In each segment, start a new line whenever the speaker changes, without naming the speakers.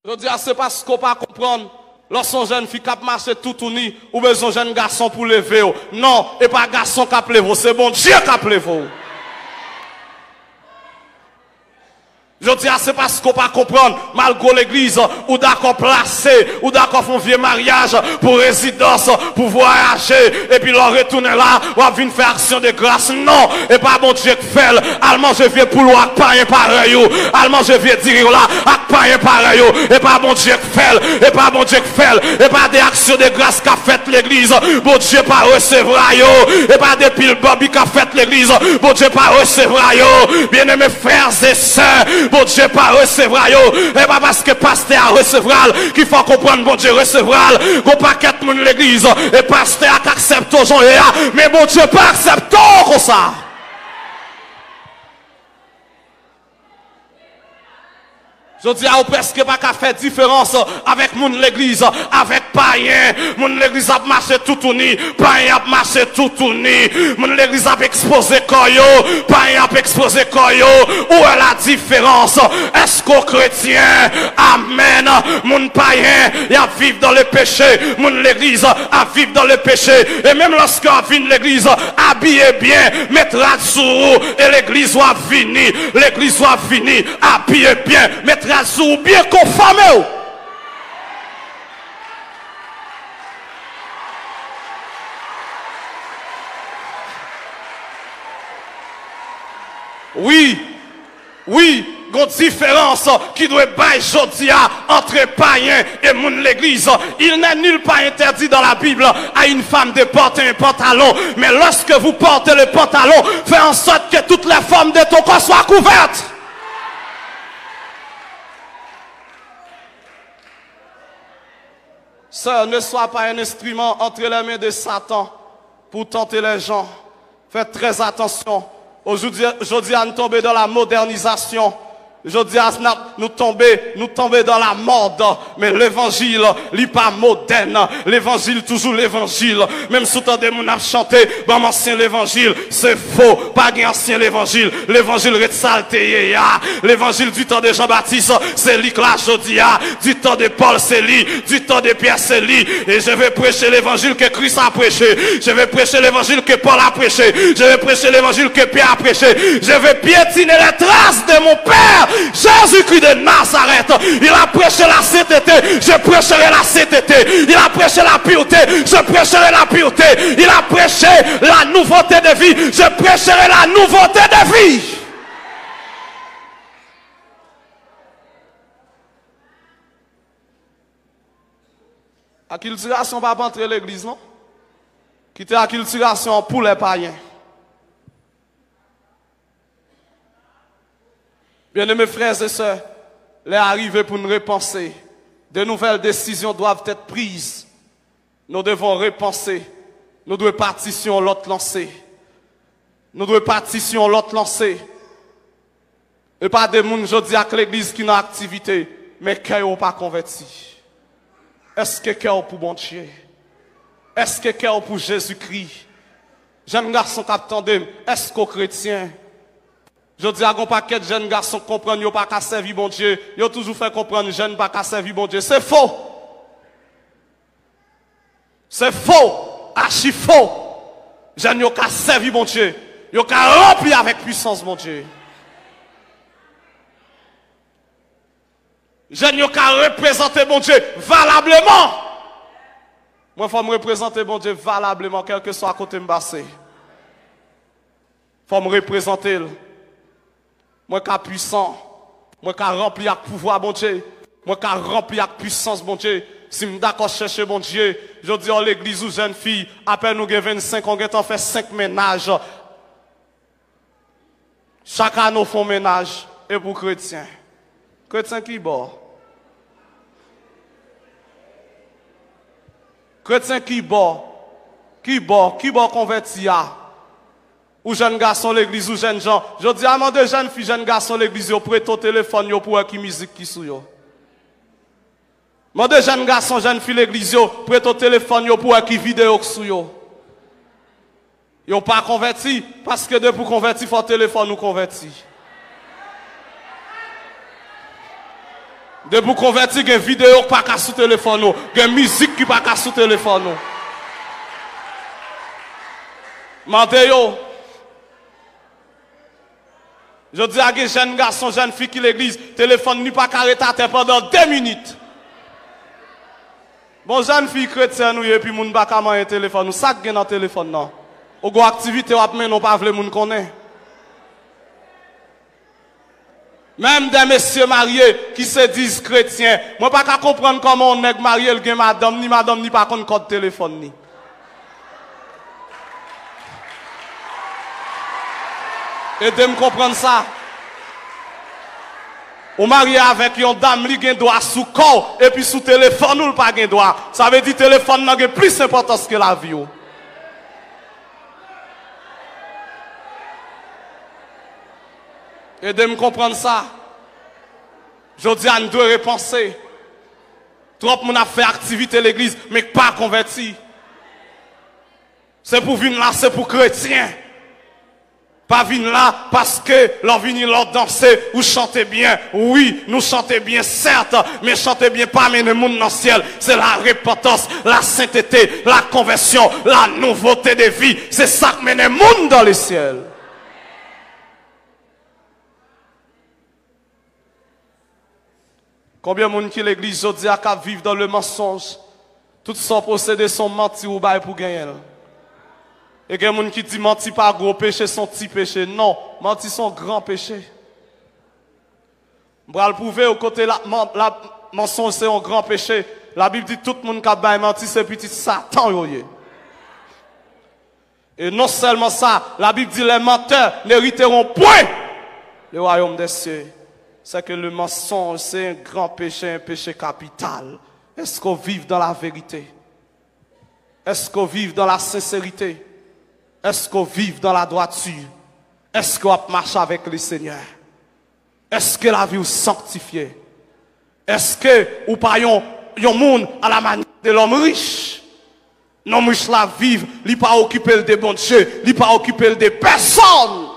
Je dis, c'est parce qu'on pas comprendre. Lorsqu'on jeune fille qui marche tout uni, ou besoin jeune garçon pour lever. Non, et pas garçon qui appelle vous, c'est bon Dieu qui appelle vous. Je dis, c'est parce qu'on pas comprendre, malgré l'église, ou d'accord placé, ou d'accord font vieux mariage, pour résidence, pour voyager, et puis leur retourner là, ou à venir faire action de grâce. Non, et pas bon Dieu qui fait, allemand je viens pour l'ouac, pas un pareil, allemand je viens dire là, ak pas un pareil, et pas bon Dieu qui fait, et pas bon Dieu qui fait, et pas des actions de grâce qu'a fait l'église, bon Dieu pas recevoir yo, et pas des piles Bobby qu'a fait l'église, bon Dieu pas recevoir yo, bien aimés frères et sœurs, bon Dieu pas recevoir yo, et pas parce que pasteur a recevoir qu'il faut comprendre bon Dieu recevoir, qu'on paquet de monde l'église, et pasteur accepte aux gens, mais bon Dieu pas accepte comme ça. Je dis à vous presque pas qu'à faire différence avec mon l'église, avec païen. Mon l'église a marché tout uni, païen a marché tout uni. Mon l'église a exposé koyo, païen a exposé koyo. Où est la différence? Est-ce qu'au chrétien, amen, mon païen, il a vivre dans le péché, mon l'église a vivre dans le péché. Et même lorsqu'on vient l'église, habillez bien, mettra sous et l'église va finir, l'église va finir, habillez bien, mettra ou bien conformé. Oui, il y a une différence qui doit être entre païens et moun l'église. Il n'est nulle part interdit dans la Bible à une femme de porter un pantalon. Mais lorsque vous portez le pantalon, faites en sorte que toutes les formes de ton corps soient couvertes. Sœur, ne sois pas un instrument entre les mains de Satan pour tenter les gens. Faites très attention. Aujourd'hui, nous tombons dans la modernisation. Aujourd'hui, nous tombons dans la mode. Mais l'évangile, n'est pas moderne. L'évangile, toujours l'évangile. Même sous temps de mon a chanté, bon, ancien l'évangile, c'est faux. Pas un ancien l'évangile. L'évangile retsalté, l'évangile du temps de Jean-Baptiste, c'est lui que là, aujourd'hui, du temps de Paul, c'est lui. Du temps de Pierre, c'est lui. Et je vais prêcher l'évangile que Christ a prêché. Je vais prêcher l'évangile que Paul a prêché. Je vais prêcher l'évangile que Pierre a prêché. Je vais piétiner les traces de mon Père. Jésus-Christ de Nazareth, il a prêché la sainteté, je prêcherai la sainteté. Il a prêché la pureté, je prêcherai la pureté. Il a prêché la nouveauté de vie, je prêcherai la nouveauté de vie. Acculturation va pas entrer l'église, non? Quitter acculturation pour les païens. Bien-aimés frères et sœurs, l'est arrivé pour nous repenser. De nouvelles décisions doivent être prises. Nous devons repenser. Nous devons partir sur l'autre lancé. Nous devons partir sur l'autre lancé. Et pas des gens, je dis, à l'église qui n'a activité, mais qui n'ont pas converti. Est-ce que cœur pour bon Dieu? Est-ce que cœur pour Jésus-Christ? Jeune garçon qui attendent, est-ce qu'aux chrétiens? Je dis à un paquet de jeunes garçons qui comprennent qu'ils n'ont pas qu'à servir bon Dieu. Ils ont toujours fait comprendre que jeunes n'ont pas qu'à servir bon Dieu. C'est faux. C'est faux. Archi faux. Jeunes n'ont qu'à servir bon Dieu. Ils n'ont qu'à remplir avec puissance mon Dieu. Jeunes n'ont qu'à représenter bon Dieu valablement. Moi, il faut me représenter bon Dieu valablement, quel que soit à côté de m'bassé. Il faut me représenter. Moi qui suis puissant, moi qui rempli avec pouvoir, bon Dieu, moi qui rempli avec puissance, bon Dieu. Si je suis d'accord chercher, bon Dieu, je dis à l'église ou jeune fille, après nous 25, on a fait 5 ménages. Chaque année, nous faisons ménage. Et pour chrétiens. Chrétiens qui bon? Chrétiens qui bon? Qui bon converti à? Ou jeunes garçons l'église ou jeunes gens. Je dis à mon de jeunes filles, jeunes garçons l'église, yo prêt au téléphone yo pour qui musique qui sou yo. Mon de jeunes garçons, jeunes filles l'église yo prêt au téléphone yo pour qui vidéo qui sou yo. Yo pas converti parce que de pour convertir faut téléphone nous converti. De vous convertir, il y a une vidéo qui pas sous téléphone, il y a une musique qui pas sous téléphone. Mandez-yo. Je dis à des jeunes garçons, jeunes filles qui l'église, téléphone n'est pas arrêté pendant 2 minutes. Bon, jeunes filles chrétiennes, et puis moun baka man un téléphone, nous ça gen dans téléphone non. Ou go activité ou mais non pas vle moun connaît. Même des messieurs mariés qui se disent chrétiens, moi pas qu'à comprendre comment on nèg marié le gen madame ni pas connaît code téléphone ni. Aidez-moi comprendre ça. Ou marié avec une dame qui a droit sous corps et puis sous téléphone ou pas de droit. Ça veut dire que le téléphone n'a plus d'importance que la vie. Aidez-moi comprendre ça. Je dis à nous deux repenser. Trop de monde a fait activité à l'église, mais pas converti. C'est pour venir là, c'est pour chrétiens. Pas venir là parce que l'on vient là danser ou chanter bien. Oui, nous chantons bien, certes, mais chanter bien pas mais le monde dans le ciel. C'est la repentance, la sainteté, la conversion, la nouveauté de vie. C'est ça qui mène le monde dans le ciel. Combien de monde qui l'église aujourd'hui a qu'à vivre dans le mensonge? Tout son procédé sont menti ou bail pour gagner. Et il y a des gens qui disent menti pas gros péché, son petit péché. Non, menti son grand péché. Je vais le prouver au côté la mensonge c'est un grand péché. La Bible dit tout le monde qui a menti c'est petit Satan. Et non seulement ça, la Bible dit les menteurs n'hériteront point le royaume des cieux. C'est que le mensonge c'est un grand péché, un péché capital. Est-ce qu'on vive dans la vérité? Est-ce qu'on vive dans la sincérité? Est-ce qu'on vive dans la droiture? Est-ce qu'on marche avec le Seigneur? Est-ce que la vie est sanctifiée? Est-ce que ou pas yon monde à la manière de l'homme riche? L'homme riche la vive, il pas occupé des bons dieux, il pas occupé des personnes.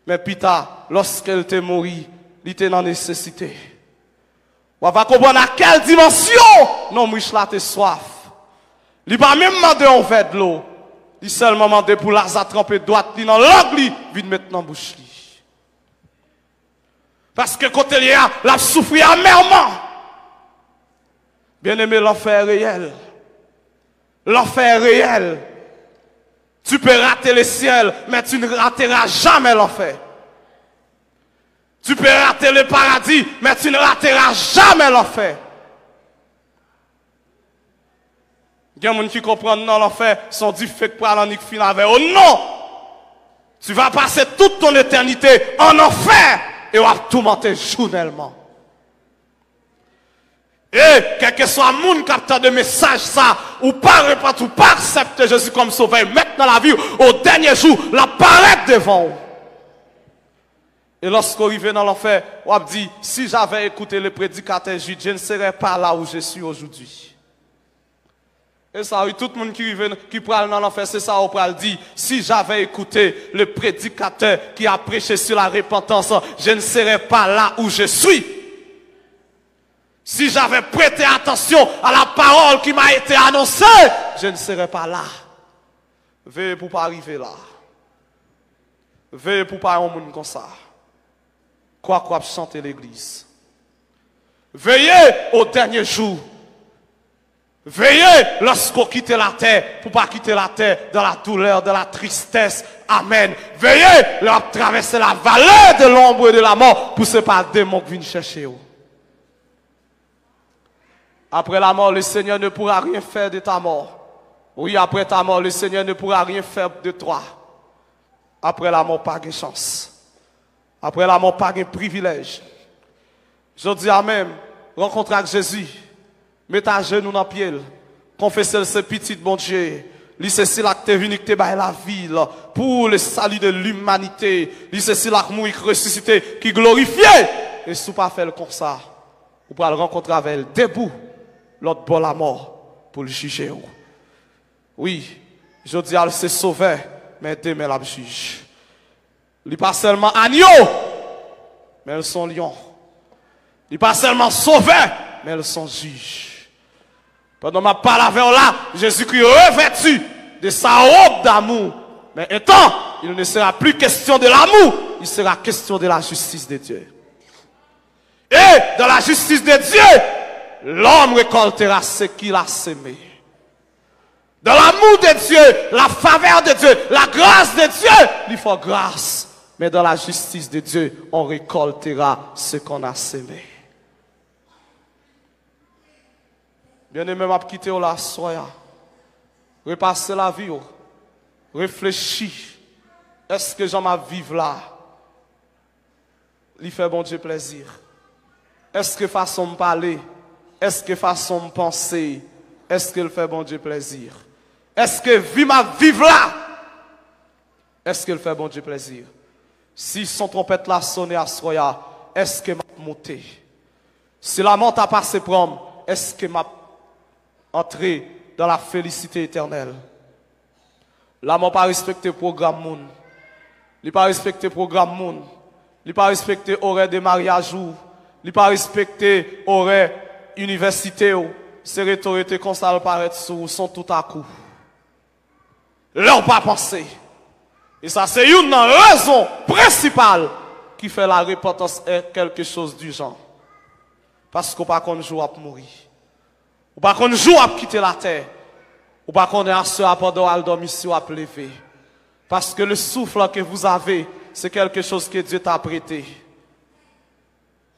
Mais Pita, lorsqu'elle était morte, il était dans la nécessité. On va comprendre à quelle dimension l'homme riche la te soif. Il va même demander un verre de l'eau. Il seulement demandé pour Lazare tremper droite dans l'angle, il vient maintenant bouche. Parce que quand il y a, la souffrir amèrement. Bien aimé, l'enfer est réel. L'enfer est réel. Tu peux rater le ciel, mais tu ne rateras jamais l'enfer. Tu peux rater le paradis, mais tu ne rateras jamais l'enfer. Il y a des gens qui comprennent dans l'enfer, sont différents pour aller en fin avec. Oh non! Tu vas passer toute ton éternité en enfer et on va tout monter journellement. Et quel que soit le monde capteur de message, ça, ou pas répondre, ou pas accepter Jésus comme sauveur, mettre dans la vie, au dernier jour, la paraître devant vous. Et lorsqu'on arrive dans l'enfer, on dit, si j'avais écouté le prédicateur juif, je ne serais pas là où je suis aujourd'hui. Et ça, oui, tout le monde qui parle dans l'enfer, c'est ça, on parle dire, si j'avais écouté le prédicateur qui a prêché sur la repentance, je ne serais pas là où je suis. Si j'avais prêté attention à la parole qui m'a été annoncée, je ne serais pas là. Veuillez pour pas arriver là. Veuillez pour pas un monde comme ça. Quoi chanter l'église. Veillez au dernier jour. Veillez lorsqu'on quitte la terre, pour pas quitter la terre dans la douleur, dans la tristesse. Amen. Veillez leur traverser la vallée de l'ombre et de la mort pour ce pas démon qui vient chercher vous. Après la mort, le Seigneur ne pourra rien faire de ta mort. Oui, après ta mort, le Seigneur ne pourra rien faire de toi. Après la mort, pas de chance. Après la mort, pas de privilège. Je dis à même, rencontrer avec Jésus, mettez à genoux dans le pied, confessez ce petit bon Dieu. C'est là que tu es venu, que tu es la vie pour le salut de l'humanité. C'est là que tu es ressuscité, qui glorifié. Et si tu pas faire comme ça, vous pouvez le rencontrer avec elle debout. L'autre bon la mort pour le juger. Oui, je dis à c'est sauveur, mais demain la juge. Il n'est pas seulement agneau, mais ils sont lions. Ils pas seulement sauvés, mais ils sont juges. Pendant ma parole là, Jésus-Christ revêtu de sa robe d'amour. Mais étant, il ne sera plus question de l'amour, il sera question de la justice de Dieu. Et dans la justice de Dieu, l'homme récoltera ce qu'il a semé. Dans l'amour de Dieu, la faveur de Dieu, la grâce de Dieu, il faut grâce. Mais dans la justice de Dieu, on récoltera ce qu'on a semé. Bien-aimé, m'a quitté la soya. Repasser la vie. Réfléchis. Est-ce que j'en m'a vivre là? Il fait bon Dieu plaisir. Est-ce que façon de parler? Est-ce que façon de penser? Est-ce que le fait bon Dieu plaisir? Est-ce que vie ma vivre là? Est-ce que le fait bon Dieu plaisir? Si son trompette là sonné à soya, est-ce que m'a monté? Si la monte a passé prom, est-ce que m'a entré dans la félicité éternelle? Là, m'a pas respecté le programme moun. Il pas respecté le programme moun. Il pas respecté horaire de mariage ou. Il pas respecté horaire université ou. C'est rhétorique comme ça le paraît sous son tout à coup. Leur pas pensé. Et ça c'est une raison principale qui fait la repentance est quelque chose du genre. Parce qu'on pas qu'on joue à mourir. Ou pas qu'on joue à quitter la terre. Ou pas qu'on est à ce pendant à dormir ici ou à lever. Parce que le souffle que vous avez, c'est quelque chose que Dieu t'a prêté.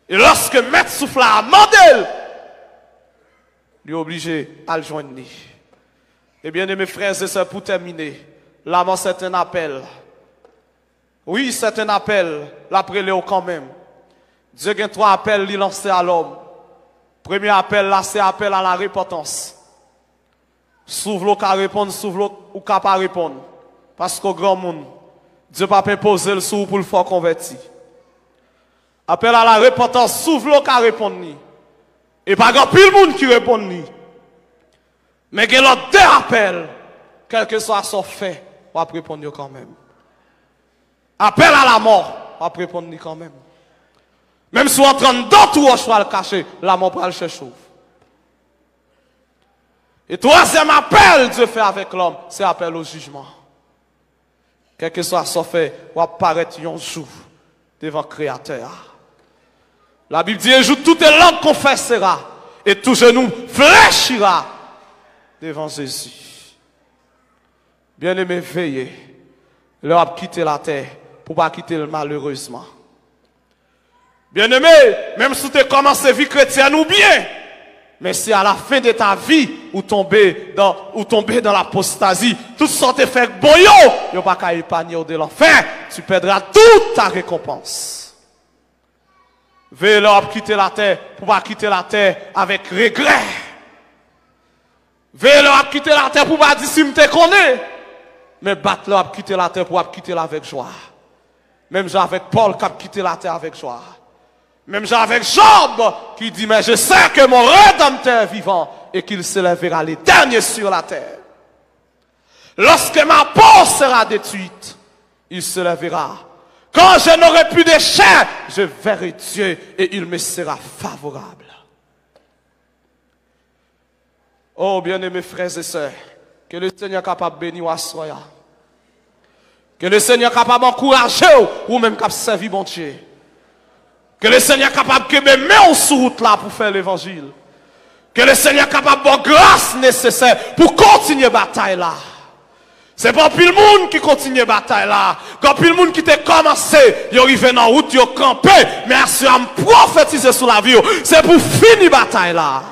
Et lorsque maître souffle a mandé, il est obligé à le joindre. Et bien, mes frères et sœurs, pour terminer, là, c'est un appel. Oui, c'est un appel. L'appel quand même. Dieu a 3 appels il lancé à l'homme. Premier appel là, c'est appel à la repentance. S'ouvre l'eau qu'à répondre, s'ouvre l'eau ou qu'à pas répondre. Parce qu'au grand monde, Dieu n'a pas posé le sou pour le faire convertir. Appel à la repentance, s'ouvre l'eau qu'à répondre. Et pas grand pile monde qui répond ni. Mais il y a l'autre 2 appels, quel que soit son fait, on va répondre quand même. Appel à la mort, on va répondre quand même. Même si on est en train d'autres roches le cacher, la mort va le chercher. Et 3e appel Dieu fait avec l'homme, c'est appel au jugement. Quel que soit son fait, on va apparaître un jour devant le Créateur. La Bible dit un jour, toute langue confessera et tout genou fléchira devant Jésus. Bien-aimé, veillez. Leur a quitté la terre pour ne pas quitter le malheureusement. Bien-aimé, même si tu commences à vie chrétienne ou bien, mais si à la fin de ta vie, ou tomber dans l'apostasie, tout ce que tu fais bon yo, tu pas qu'à épargner de l'enfer, tu perdras toute ta récompense. Veillez leur quitter la terre pour pas quitter la terre avec regret. Veillez leur quitter la terre pour pas dire si me connais. Mais battre leur quitter la terre pour quitter la avec joie. Même avec Paul qui a quitté la terre avec joie. Même avec Job qui dit mais je sais que mon Rédempteur est vivant et qu'il se lèvera les derniers sur la terre. Lorsque ma peau sera détruite, il se lèvera. Quand je n'aurai plus de chair, je verrai Dieu et il me sera favorable. Oh, bien-aimés frères et sœurs, que le Seigneur soit capable de bénir à soi. Que le Seigneur soit capable d'encourager ou même capable de servir mon Dieu. Que le Seigneur soit capable de me mettre sur route là pour faire l'évangile. Que le Seigneur soit capable de grâce nécessaire pour continuer la bataille là. C'est pas plus le monde qui continue la bataille là. Quand plus le monde qui t'a commencé, il arrive dans la route, il campé, mais à me prophétiser sur la vie, c'est pour finir la bataille là.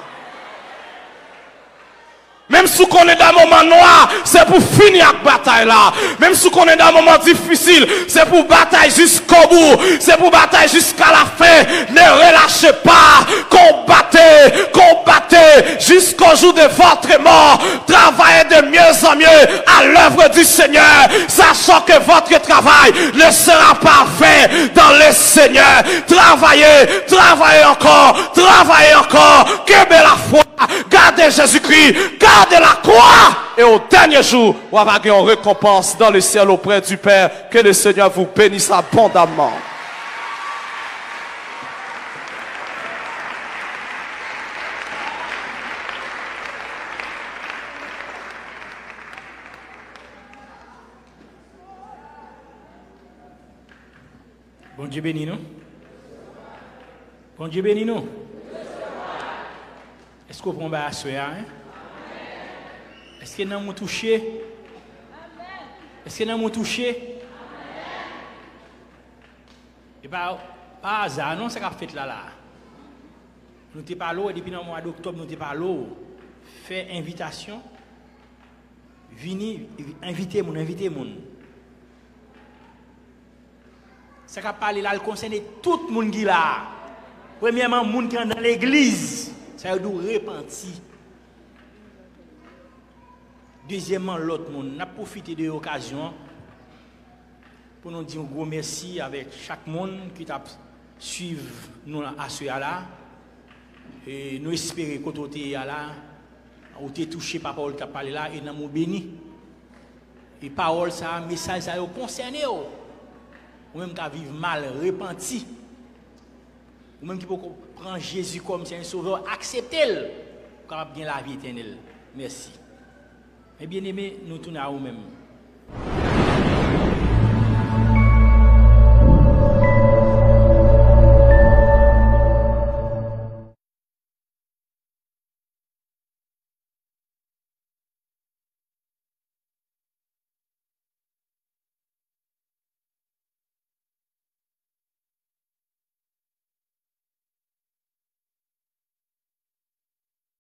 Même si on est dans un moment noir, c'est pour finir la bataille là. Même si on est dans un moment difficile, c'est pour bataille jusqu'au bout. C'est pour bataille jusqu'à la fin. Ne relâchez pas. Combattez, combattez jusqu'au jour de votre mort. Travaillez de mieux en mieux à l'œuvre du Seigneur, sachant que votre travail ne sera pas fait dans le Seigneur. Travaillez, travaillez encore, que la foi. Gardez Jésus-Christ, gardez la croix. Et au dernier jour, on va gagner une récompense dans le ciel auprès du Père. Que le Seigneur vous bénisse abondamment.
Bon Dieu bénis nous. Bon Dieu bénis nous. Est-ce qu'on prend à soi, hein? Est-ce que nous avons touché? Est-ce que nous avons touché? Et pas hasard, non, c'est qu'a fait là. Nous t'es pas là, et depuis le mois d'octobre, nous t'es pas là. Fait invitation. Venez, invitez mon. Ça qu'a parlé là, le concerne tout le monde qui est là. Premièrement, le monde qui est dans l'église. Ça doit repentir. Deuxièmement, l'autre monde. On a profité de l'occasion pour nous dire un gros merci avec chaque monde qui t'a suivi nous à ce là. Et nous espérons que tu es là, ou tu es touché par la parole qui a parlé là, et nous sommes bénis. Et parole, ça, message, ça a concerné. Ou même qui vivent mal, repenti. Ou même qui peut prendre Jésus comme un sauveur, accepter-le, pour avoir bien la vie éternelle. Merci. Mais bien aimé, nous tournons à nous-mêmes.